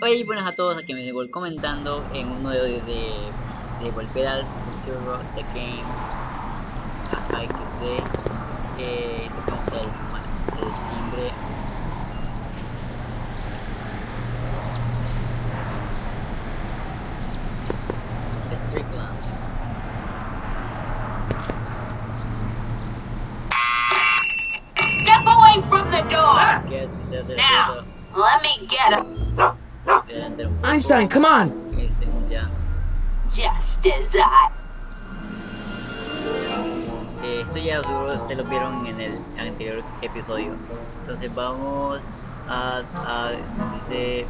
Hoy buenas a todos, aquí me voy comentando en uno de volver al futuro de game a XD. Tocamos el timbre. Step away from the door! Now, let me get him. Einstein, come on! Just as I... Esto ya seguro ustedes lo vieron en el anterior episodio. Entonces vamos dice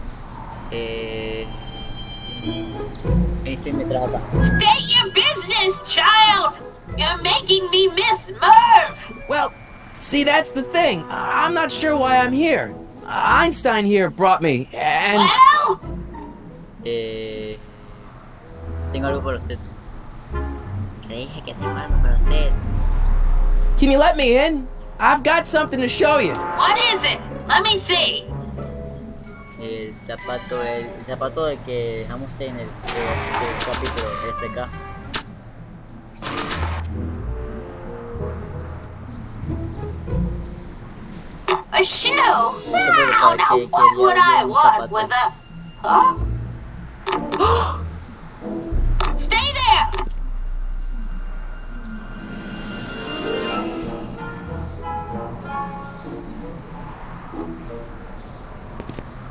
ese me trata. State your business, child! You're making me miss Merv! Well, see, that's the thing. I'm not sure why I'm here. Einstein here brought me, and... Well? Tengo algo para usted. Le dije que tengo algo para usted. Can you let me in? I've got something to show you. What is it? Let me see. El zapato de que dejamos en el capítulo acá. A shoe? Wow, now what would I want with a... Huh? Stay there!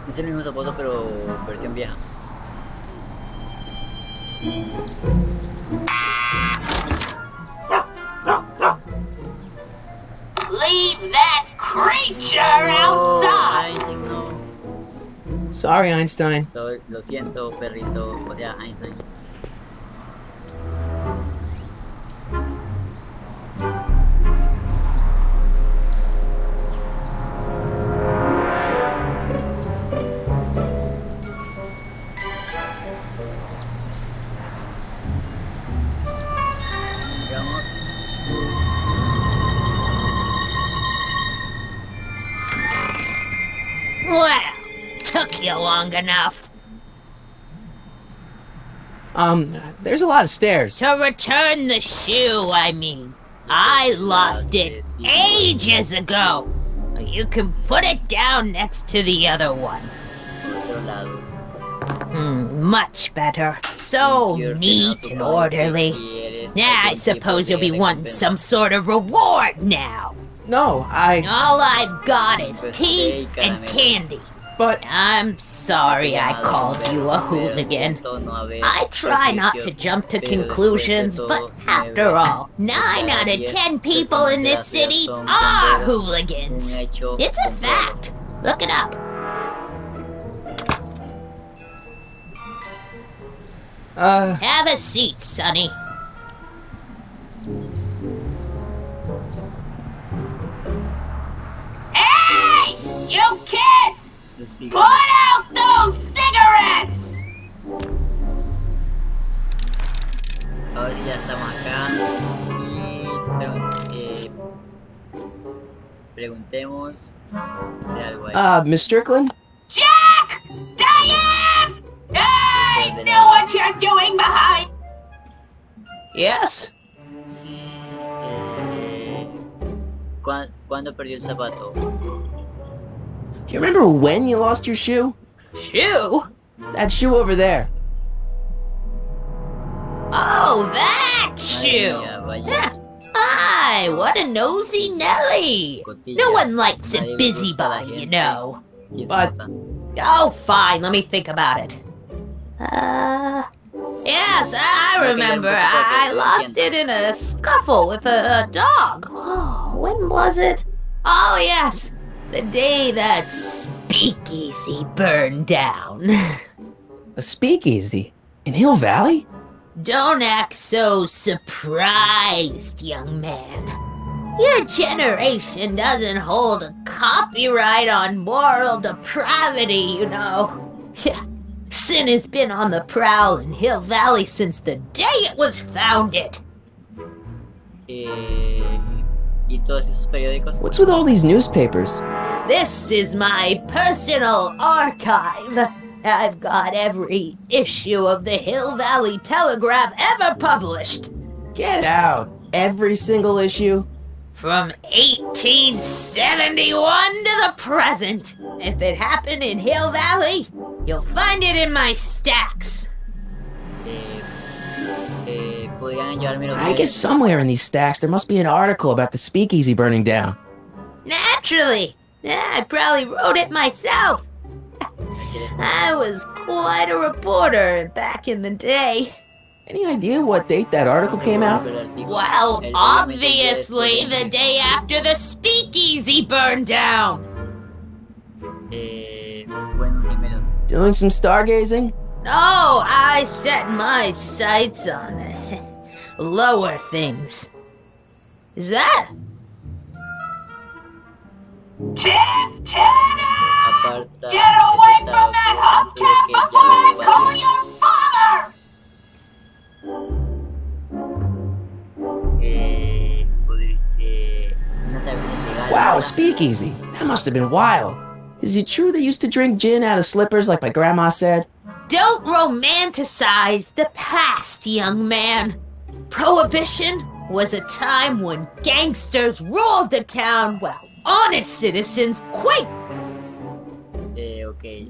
Es el mismo zapato pero versión vieja. Leave that creature outside! Einstein, no. Sorry, Einstein. Lo siento, perrito. O sea, Einstein. Well, took you long enough. There's a lot of stairs. To return the shoe, I mean. I lost it ages ago. You can put it down next to the other one. Much better. So neat and orderly. Yeah, I suppose you'll be wanting some sort of reward now. No, All I've got is tea and candy. But... I'm sorry I called you a hooligan. I try not to jump to conclusions, but after all, 9 out of 10 people in this city are hooligans. It's a fact. Look it up. Have a seat, Sonny. Hey! You kids! Put out those cigarettes! Ahora ya estamos acá y preguntemos de algo ahí. Miss Strickland? Jack! Diane! I know what you're doing behind... Yes? Sí, ¿cuándo perdió el zapato? Do you remember when you lost your shoe? Shoe? That shoe over there. Oh, that shoe! Yeah. Hi, what a nosy Nelly! No one likes a busybody, you know. But... Oh, fine, let me think about it. Yes, I remember. I lost it in a scuffle with a dog. Oh, when was it? Oh, yes. The day that speakeasy burned down. A speakeasy? In Hill Valley? Don't act so surprised, young man. Your generation doesn't hold a copyright on moral depravity, you know. Sin has been on the prowl in Hill Valley since the day it was founded. ¿Y todos esos periódicos? What's with all these newspapers? This is my personal archive. I've got every issue of the Hill Valley Telegraph ever published. Get out! Every single issue? From 1871 to the present. If it happened in Hill Valley, you'll find it in my stacks. I guess somewhere in these stacks there must be an article about the speakeasy burning down. Naturally. Yeah, I probably wrote it myself. I was quite a reporter back in the day. Any idea what date that article came out? Well, obviously the day after the speakeasy burned down. Doing some stargazing? No, I set my sights on lower things. Is that? Tennis! Get away from that hubcap before I call your father! Wow, a speakeasy. That must have been wild. Is it true they used to drink gin out of slippers like my grandma said? Don't romanticize the past, young man. Prohibition was a time when gangsters ruled the town while honest citizens quaked. Ok.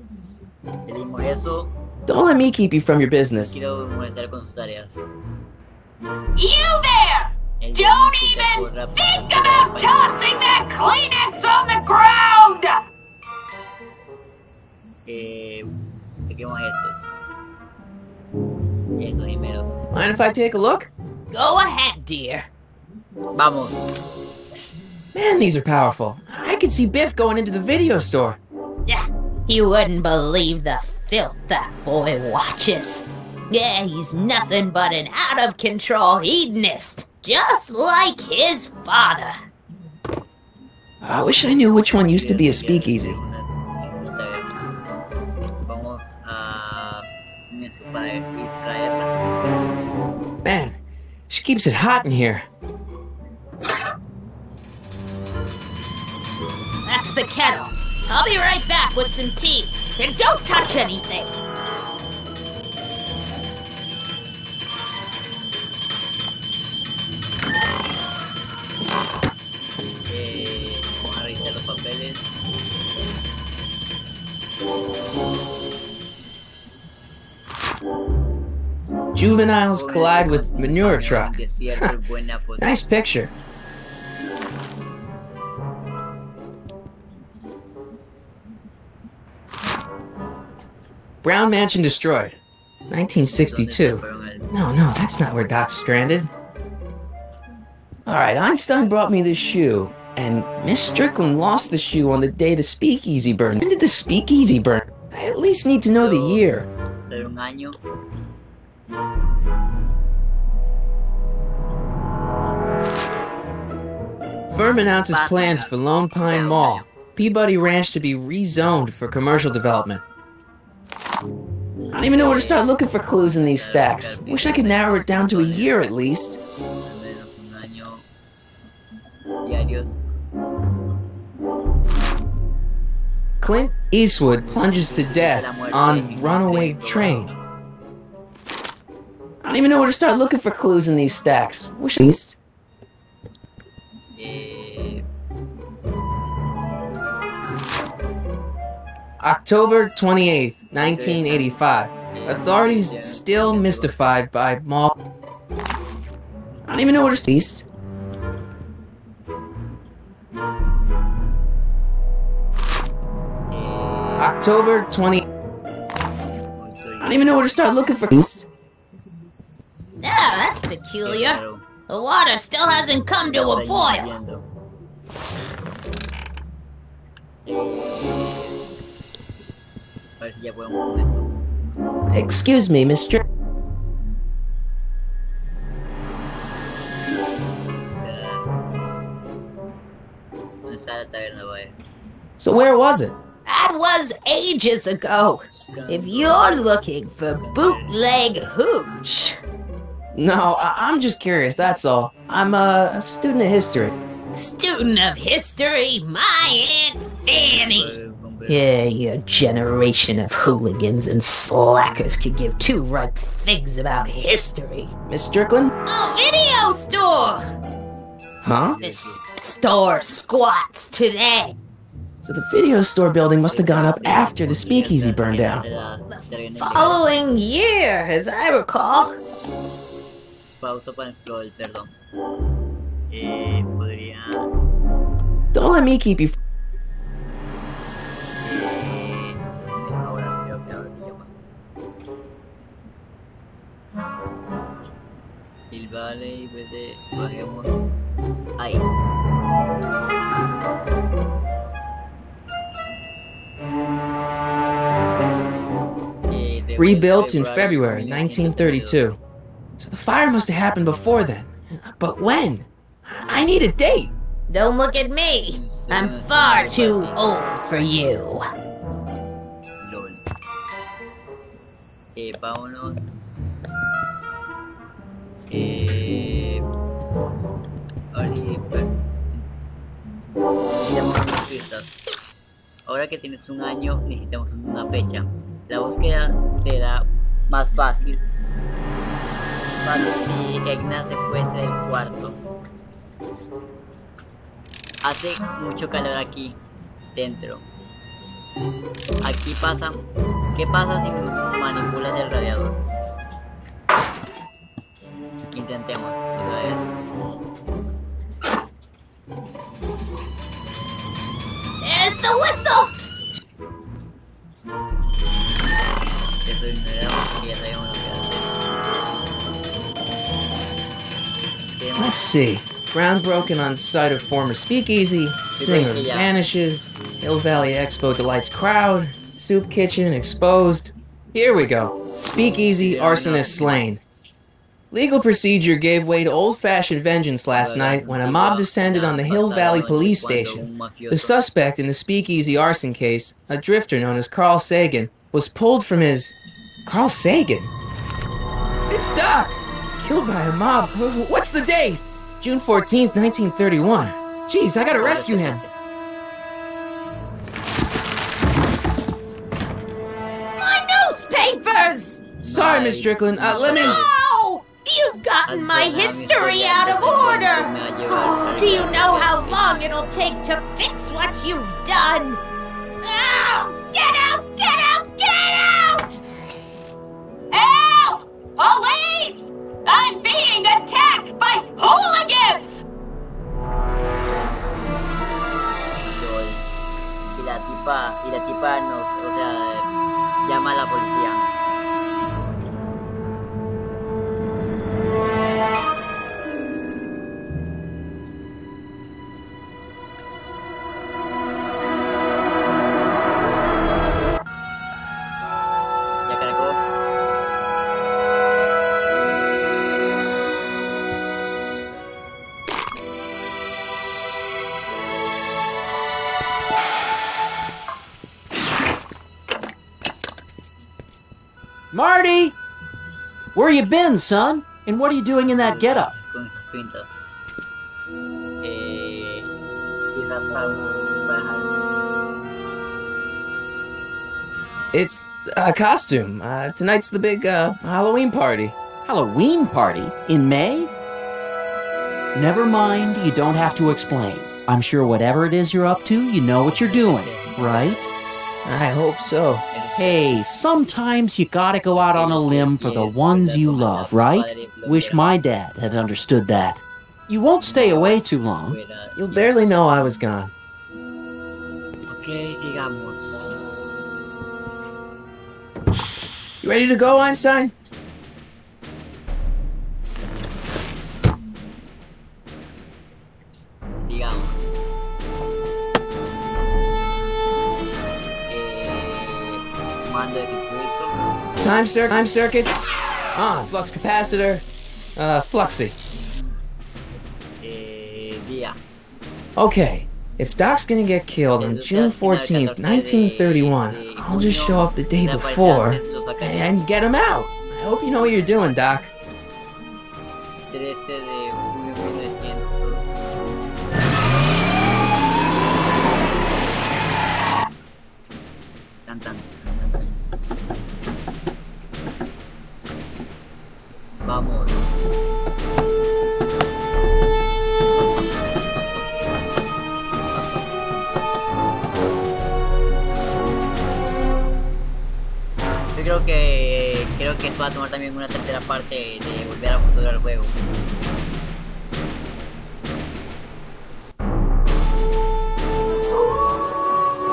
Elegimos eso. Don't let me keep you from your business. Quiero molestar con sus tareas. You there! Don't even think about tossing that Kleenex on the ground! Saquemos estos. Esos primeros. Mind if I take a look? Go ahead, dear. Vamos. Man, these are powerful. I could see Biff going into the video store. Yeah, you wouldn't believe the filth that boy watches. Yeah, he's nothing but an out-of-control hedonist, just like his father. I wish I knew which one used to be a speakeasy. Vamos a Israel. Man, she keeps it hot in here. That's the kettle. I'll be right back with some tea. And don't touch anything. Vamos a revisar los papeles. Juveniles collide with manure truck. Nice picture. Brown Mansion destroyed. 1962. No, that's not where Doc's stranded. Alright, Einstein brought me this shoe, and Miss Strickland lost the shoe on the day the speakeasy burned. When did the speakeasy burn? I at least need to know the year. Un año. Firm announces plans for Lone Pine Mall, Peabody Ranch to be rezoned for commercial development. I don't even know where to start looking for clues in these stacks. Wish I could narrow it down to a year at least. Clint Eastwood plunges to death on runaway train. I don't even know where to start looking for clues in these stacks. Wish at least. October 28th, 1985. Authorities still mystified by mall. I don't even know where to east. October 20. I don't even know where to start looking for east. Yeah, that's peculiar. The water still hasn't come to a boil. Excuse me, Mr. So where was it? That was ages ago. If you're looking for bootleg hooch. No, I'm just curious, that's all. I'm a student of history. Student of history, my Aunt Fanny. Yeah, your generation of hooligans and slackers could give two ripe figs about history. Miss Strickland? A video store! Huh? This store squats today. So the video store building must have gone up after the speakeasy burned down. The following year, as I recall. Pausa para explorar, perdón. Podría... Don't let me keep you... Ahora creo que el vale y vete, bajemos ahí. Rebuilt in February 1932. So the fire must have happened before then. But when? I need a date. Don't look at me. I'm far too old for you. LOL. Vámonos. Ahora que tienes un año, necesitamos una fecha. La búsqueda será más fácil si Egna se fuese del cuarto. Hace mucho calor aquí dentro. Aquí pasa. ¿Qué pasa si manipulas el radiador? Intentemos otra vez. There's the whistle! Eso ignoramos y ya sabemos lo que hacer. Let's see. Ground broken on site of former speakeasy. Singer vanishes. Hill Valley Expo delights crowd. Soup kitchen exposed. Here we go. Speakeasy arsonist slain. Legal procedure gave way to old-fashioned vengeance last night when a mob descended on the Hill Valley police station. The suspect in the speakeasy arson case, a drifter known as Carl Sagan, was pulled from his... Carl Sagan? It's Doc! Killed by a mob. What's the date? June 14th, 1931. Jeez, I gotta rescue him. My newspapers! Sorry, Miss Strickland. Let me... No! You've gotten my history out of order! Oh, do you know how long it'll take to fix what you've done? Oh, get out! Get out! Get out! Help! Police! I'm being attacked by hooligans! Y la tipa nos, o sea, llama a la policía. Ya cargó. Marty! Where you been, son? And what are you doing in that getup? Con esas pintas. Y raspar para It's a costume. Tonight's the big Halloween party. Halloween party? In May? Never mind, you don't have to explain. I'm sure whatever it is you're up to, you know what you're doing, right? I hope so. Hey, sometimes you gotta go out on a limb for the ones you love, right? Wish my dad had understood that. You won't stay away too long. You'll barely know I was gone. Ok, sigamos. You ready to go, Einstein? Sigamos. Mando de circuito. Time circuit. On. Flux capacitor. Fluxy. Día. Okay. If Doc's gonna get killed on June 14th, 1931, I'll just show up the day before and get him out. I hope you know what you're doing, Doc. 13 de junio de 1900. tan. Vamos. Yo creo que esto va a tomar también una tercera parte de volver a futuro al juego.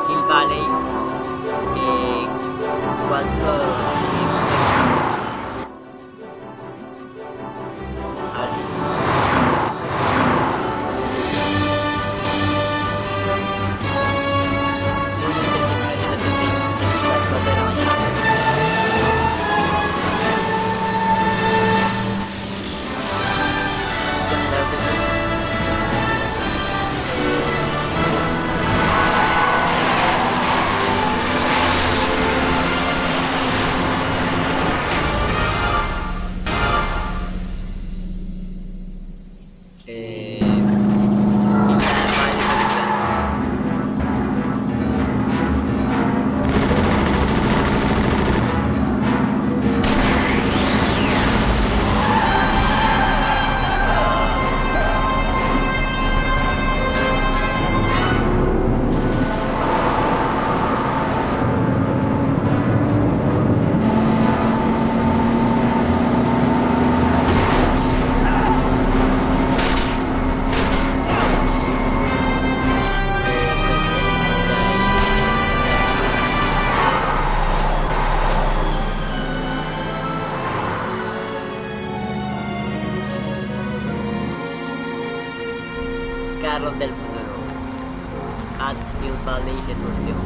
Hill Valley, carros del futuro. At Hill Valley Resolución.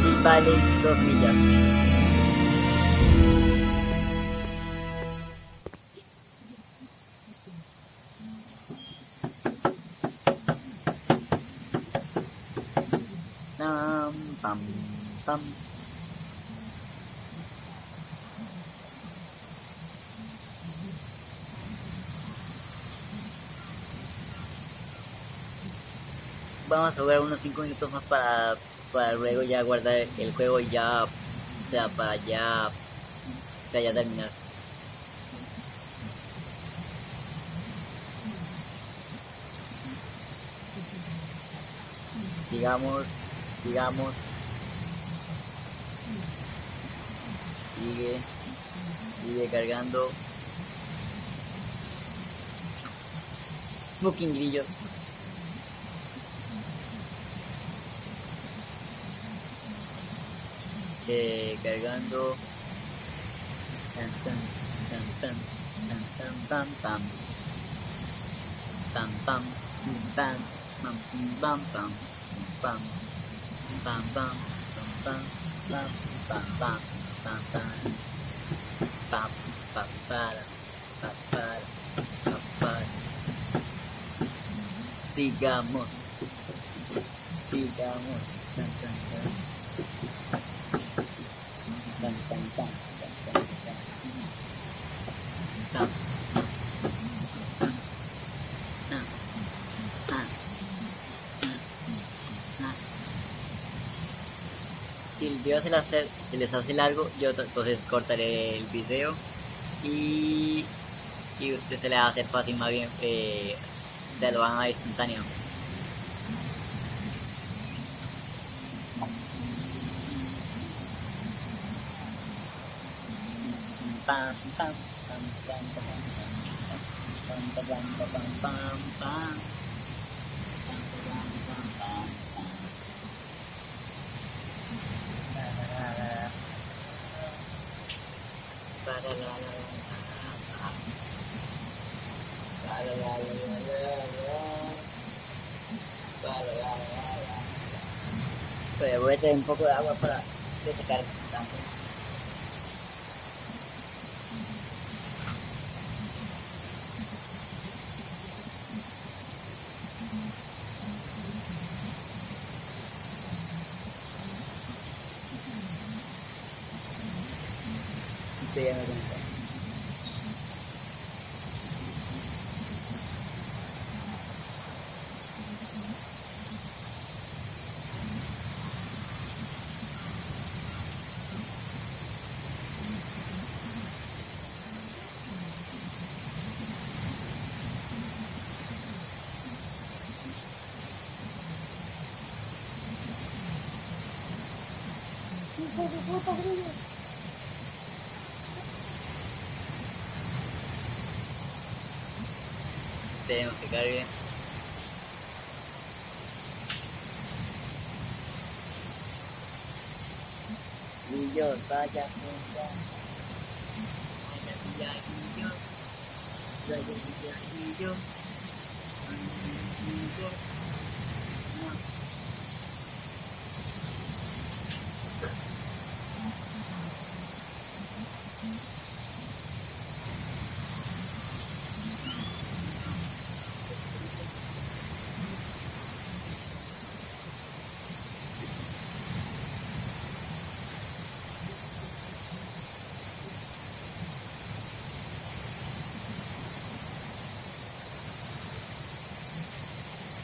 Hill Valley 2 millas. Pam, pam. Vamos a jugar unos 5 minutos más para luego ya guardar el juego y ya, o sea, para ya, o sea, ya terminar. Sigamos. Sigue cargando. Fucking grillo. Cargando. Tan tan tan tan tan tan tan pam pam pam pam pam pam pam pam pam pam pam pam pam pam pam pam para sigamos tan tan tan tan tan tan. Si el video se les hace largo, yo entonces cortaré el video y usted se le va a hacer fácil, más bien te lo van a instantáneo. Pam pam pam pam pam pam pam pam pam pam. Pero voy a tener un poco de agua para desecar el tanque. Estoy ya me conecté. Esperemos que cargue. Guillo, vaya puta. Vaya Guillo. Vaya Guillo.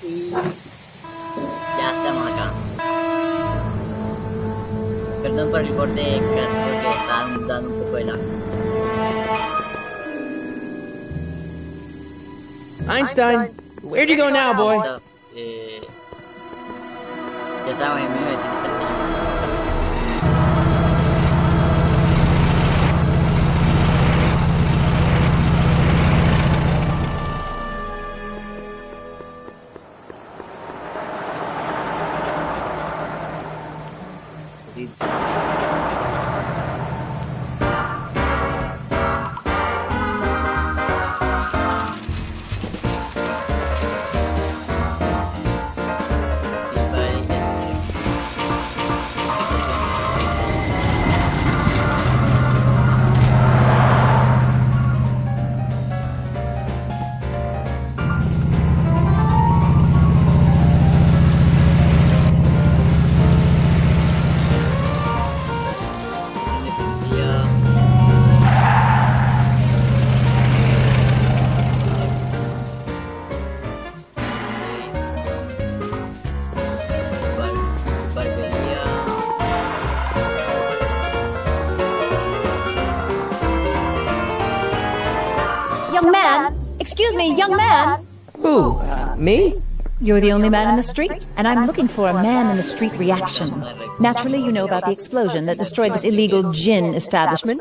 Y ya estamos acá. Perdón por el corte de porque están dando un poco de lag. Einstein, where'd you go now, boy? Ya estamos en 1970. Young man! Excuse me, young man! Who? Me? You're the only man in the street, and I'm looking for a man-in-the-street reaction. Naturally, you know about the explosion that destroyed this illegal gin establishment.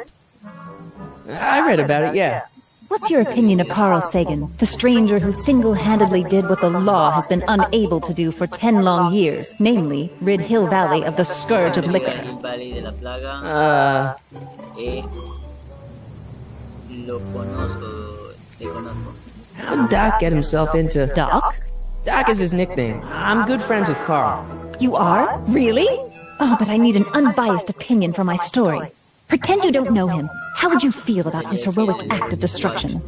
I read about it, yeah. What's your opinion of Carl Sagan, the stranger who single-handedly did what the law has been unable to do for 10 long years, namely, rid Hill Valley of the scourge of liquor? How'd Doc get himself into... Doc? Doc is his nickname. I'm good friends with Carl. You are? Really? Oh, but I need an unbiased opinion for my story. Pretend you don't know him. How would you feel about his heroic act of destruction?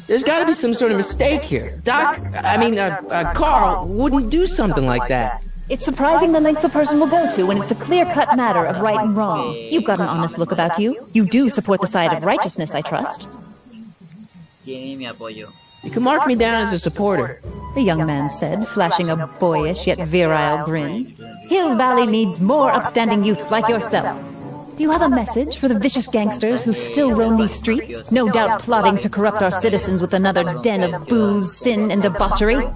There's gotta be some sort of mistake here. Carl wouldn't do something like that. It's surprising the lengths a person will go to when it's a clear-cut matter of right and wrong. You've got an honest look about you. You do support the side of righteousness, I trust. You can mark me down as a supporter. The young man said, flashing a boyish yet virile grin. Hill Valley needs more upstanding youths like yourself. Do you have a message for the vicious gangsters who still roam these streets, no doubt plotting to corrupt our citizens with another den of booze, sin, and debauchery?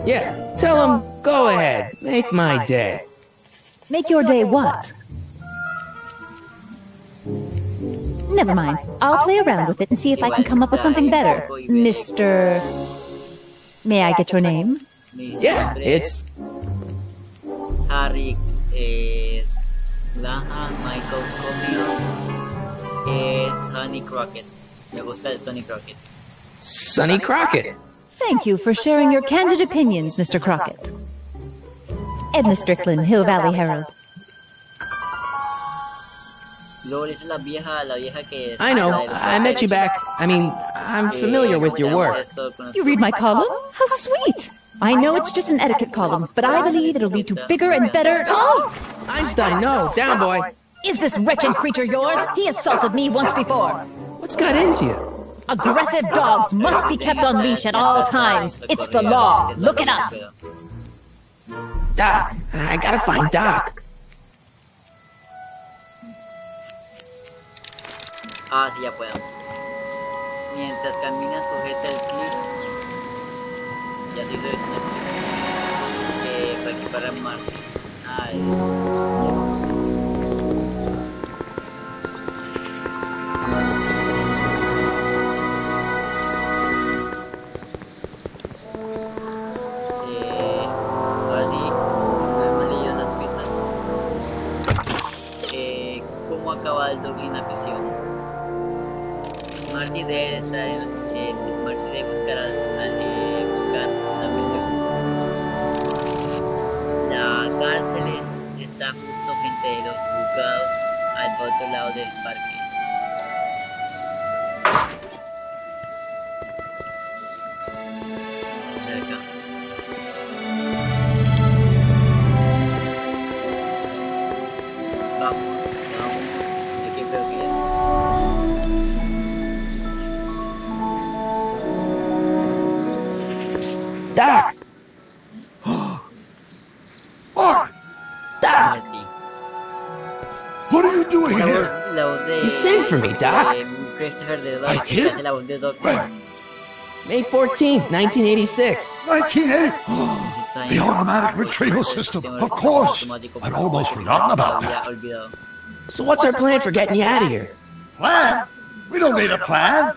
Yeah, tell him, go ahead, make my day. Make your day what? Never mind. I'll play around with it and see if I can come up with something better. Mr... May I get your name? Yeah, it's... Harry es Graham, Michael Comio es Sonny Crockett. Me gusta el Sonny Crockett. Sonny Crockett. Thank you for sharing your candid opinions, Mr. Crockett. Edna Strickland, Hill Valley Herald. I know, I met you back. I'm familiar with your work. You read my column? How sweet! I know it's just an etiquette column, but I believe it'll lead to bigger and better... Oh! Einstein, no! Down, boy! Is this wretched creature yours? He assaulted me once before. What's got into you? Aggressive dogs must be kept on leash at all times. It's the law. Look it up. Doc, I gotta find Doc. Ah, sí, ya puedo. Mientras camina, sujeta el clic. Ya te doy para equipar Marte. Ahora sí, no me han leído las pistas. ¿Cómo acaba el dog en la prisión? Marty debe buscar la prisión. La cárcel está justo frente de los juzgados al otro lado del parque. Cerca. Vamos. Sé que creo que Doc! Doc! What are you doing here? You sent for me, Doc. I did? When? May 14th, 1986. 1980? The automatic retrieval system, of course. I'd almost forgotten about that. So what's our plan for getting you out of here? Plan? We don't need a plan.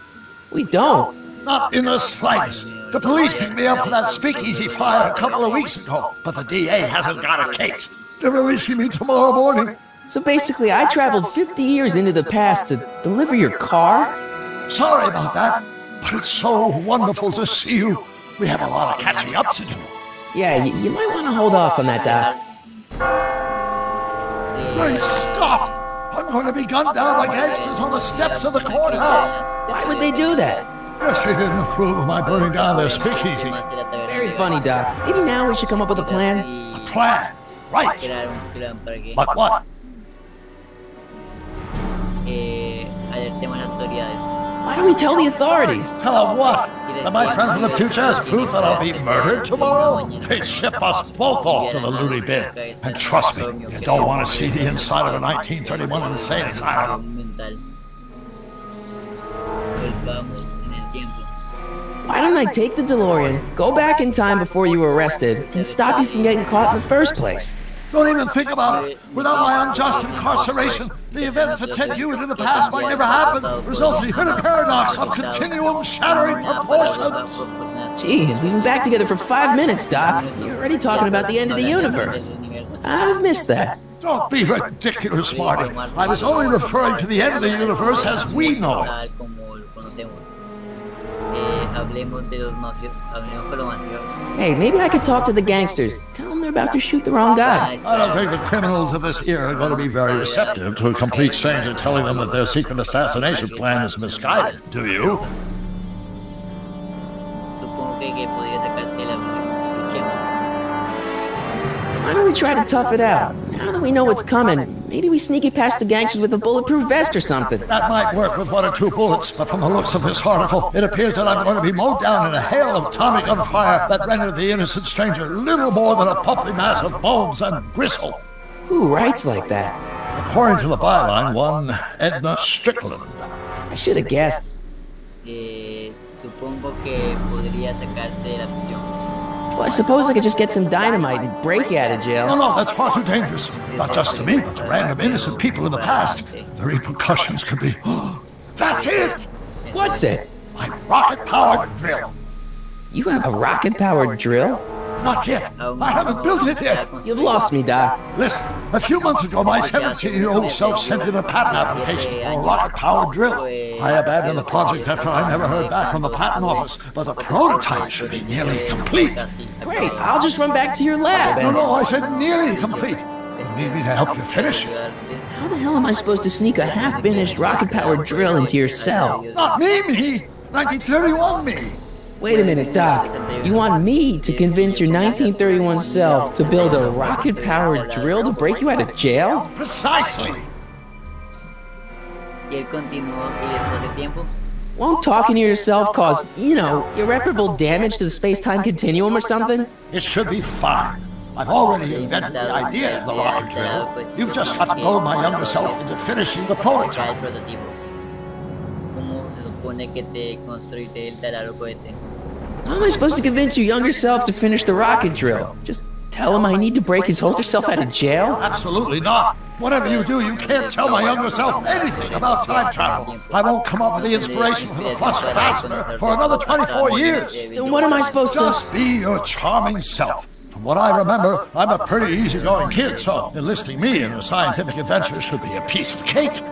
We don't. Not in the slightest. The police picked me up for that speakeasy fire a couple of weeks ago, but the DA hasn't got a case. They're releasing me tomorrow morning. So basically, I traveled 50 years into the past to deliver your car? Sorry about that, but it's so wonderful to see you. We have a lot of catching up to do. Yeah, you might want to hold off on that, Doc. Great Scott! I'm going to be gunned down by gangsters on the steps of the courthouse. Why would they do that? Guess they didn't approve of my burning down their speakeasy. Very funny, Doc. Maybe now we should come up with a plan. A plan? Right. But what? Why don't we tell the authorities? Tell them what? That my friend from the future has proof that I'll be murdered tomorrow? They'd ship us both off to the loony bin. And trust me, you don't want to see the inside of a 1931 insane asylum. Why don't I take the DeLorean, go back in time before you were arrested, and stop you from getting caught in the first place? Don't even think about it. Without my unjust incarceration, the events that sent you into the past might never happen, resulting in a paradox of continuum shattering proportions. Jeez, we've been back together for 5 minutes, Doc. You're already talking about the end of the universe. I've missed that. Don't be ridiculous, Marty. I was only referring to the end of the universe as we know it. Hey, maybe I could talk to the gangsters. Tell them they're about to shoot the wrong guy. I don't think the criminals of this era are going to be very receptive to a complete stranger telling them that their secret assassination plan is misguided, do you? Why don't we try to tough it out? Now that we know what's coming, maybe we sneak it past the gangsters with a bulletproof vest or something. That might work with 1 or 2 bullets, but from the looks of this article, it appears that I'm going to be mowed down in a hail of atomic gunfire that rendered the innocent stranger little more than a puppy mass of bones and gristle. Who writes like that? According to the byline, one Edna Strickland. I should have guessed. Supongo que podría sacarte de la prisión. Well, I suppose I could just get some dynamite and break you out of jail. No, that's far too dangerous. Not just to me, but to random innocent people in the past. The repercussions could be... That's it! What's it? My rocket-powered drill. You have a rocket-powered drill? Not yet. I haven't built it yet. You've lost me, Doc. Listen, a few months ago, my 17-year-old self sent in a patent application for a rocket-powered drill. I abandoned the project after I never heard back from the patent office, but the prototype should be nearly complete. Great, I'll just run back to your lab and... No, I said nearly complete. You need me to help you finish it. How the hell am I supposed to sneak a half-finished rocket-powered drill into your cell? Not me! 1931 me. Wait a minute, Doc. You want me to convince your 1931 self to build a rocket-powered drill to break you out of jail? Precisely. Y él continuó y después de tiempo. Won't talking to yourself cause, irreparable damage to the space-time continuum or something? It should be fine. I've already invented the idea of the rocket drill. You've just got to goad my younger self into finishing the prototype. ¿Cómo se supone que te construiste el taladro cohete? How am I supposed to convince your younger self to finish the rocket drill? Just tell him I need to break his older self out of jail? Absolutely not. Whatever you do, you can't tell my younger self anything about time travel. I won't come up with the inspiration for the flux capacitor for another 24 years. Then what am I supposed to... Just be your charming self. From what I remember, I'm a pretty easygoing kid, so enlisting me in a scientific adventure should be a piece of cake.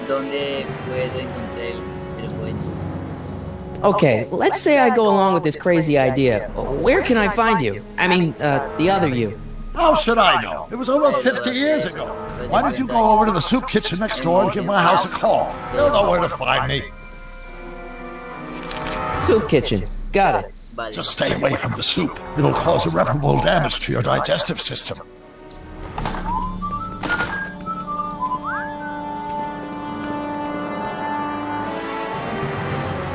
¿Dónde puedo encontrar el cohete? Okay, let's say I go along with this crazy idea. Where can I find you? I mean, the other you. How should I know? It was over 50 years ago. Why don't you go over to the soup kitchen next door and give my house a call? They'll know where to find me. Soup kitchen. Got it. Just stay away from the soup. It'll cause irreparable damage to your digestive system.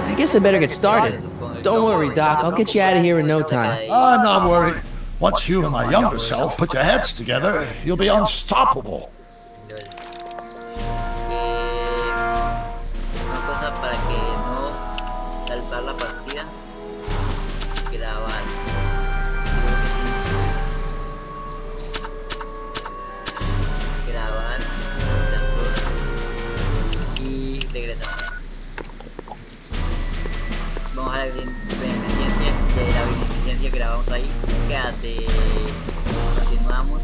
I guess I better get started. Don't worry, Doc. I'll get you out of here in no time. I'm not worried. Once you and my younger self put your heads together, you'll be unstoppable. Una cosa para que no saltar la partida, grabar. Grabar las dos y regresar. Vamos a la beneficencia, de la beneficencia que grabamos ahí. Quédate, continuamos.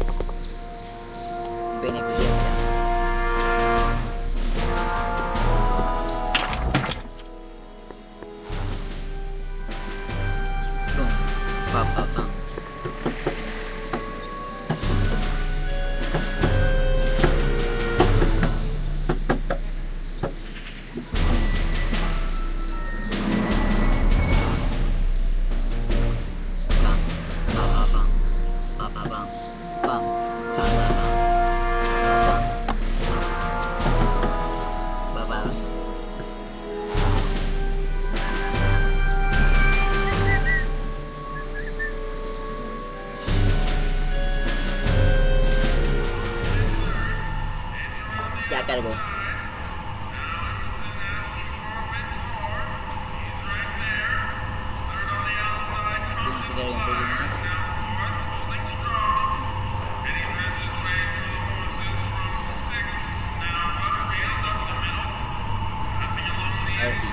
Beneficencia. Pum, pa, pa, pa. Ya cargó. A ver si.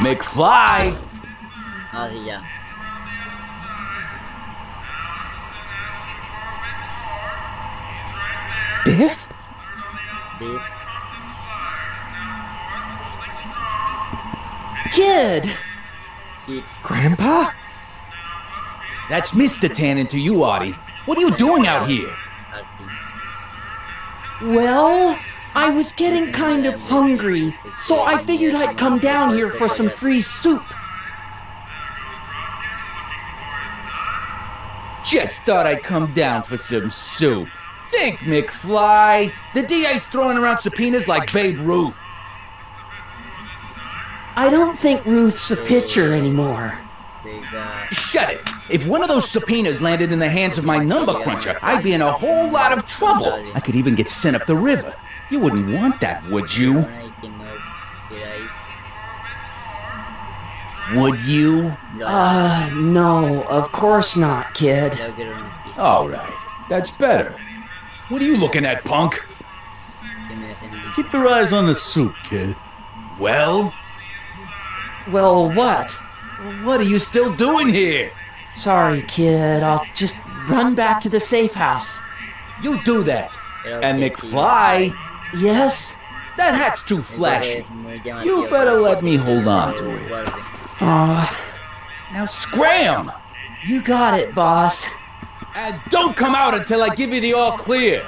McFly! Ah, sí, ya. Biff? Biff. Kid! Grandpa? That's Mr. Tannen to you, Artie. What are you doing out here? Well, I was getting kind of hungry, so I figured I'd come down here for some free soup. Just thought I'd come down for some soup. Think, McFly. The DA's throwing around subpoenas like Babe Ruth. I don't think Ruth's a pitcher anymore. Shut it. If one of those subpoenas landed in the hands of my number cruncher, I'd be in a whole lot of trouble. I could even get sent up the river. You wouldn't want that, would you? Would you? No, of course not, kid. All right. That's better. What are you looking at, punk? Keep your eyes on the soup, kid. Well? Well, what? What are you still doing here? Sorry, kid. I'll just run back to the safe house. You do that. And McFly? Yes? That hat's too flashy. You better let me hold on to it. Now scram! You got it, boss. And don't come out until I give you the all clear.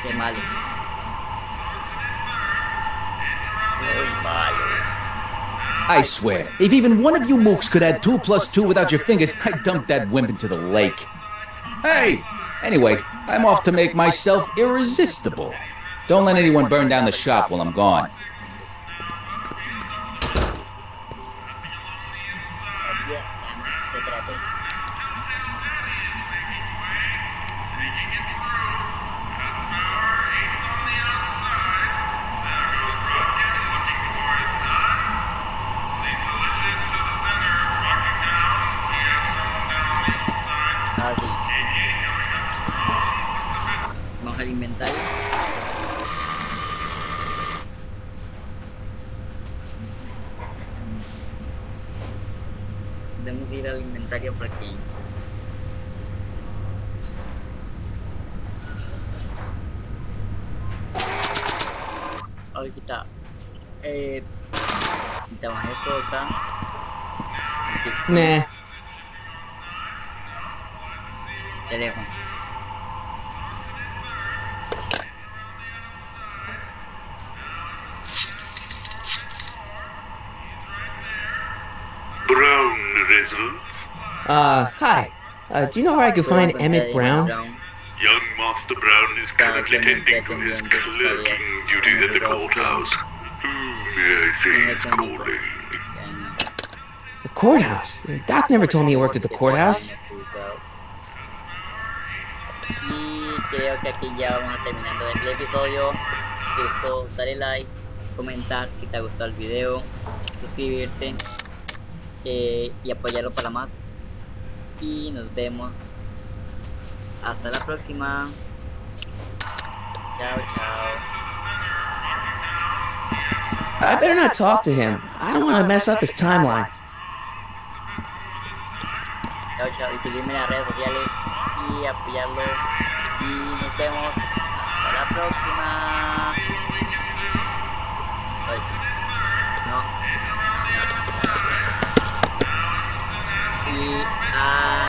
Qué malo. I swear, if even one of you mooks could add 2 + 2 without your fingers, I'd dump that wimp into the lake. Hey! Anyway, I'm off to make myself irresistible. Don't let anyone burn down the shop while I'm gone. Vamos al inventario. Debemos ir al inventario por aquí. Ahorita quitamos eso acá. Nah. Teléfono. Brown results. Hi. Do you know where I could find Emmett Brown? Young Master Brown is currently tending to his clerking duties at the courthouse. Who may I say is calling? The courthouse? Doc never told me he worked at the courthouse. Y creo que aquí ya vamos terminando el episodio. Si te gustó, dale like, comentar si te ha gustado el video, suscribirte y apoyarlo para más. Y nos vemos hasta la próxima. Chao, chao. I better not talk to him. I don't want to mess up his timeline. Chao, chao. Y seguirme en las redes sociales y apoyarlo. Y nos vemos hasta la próxima.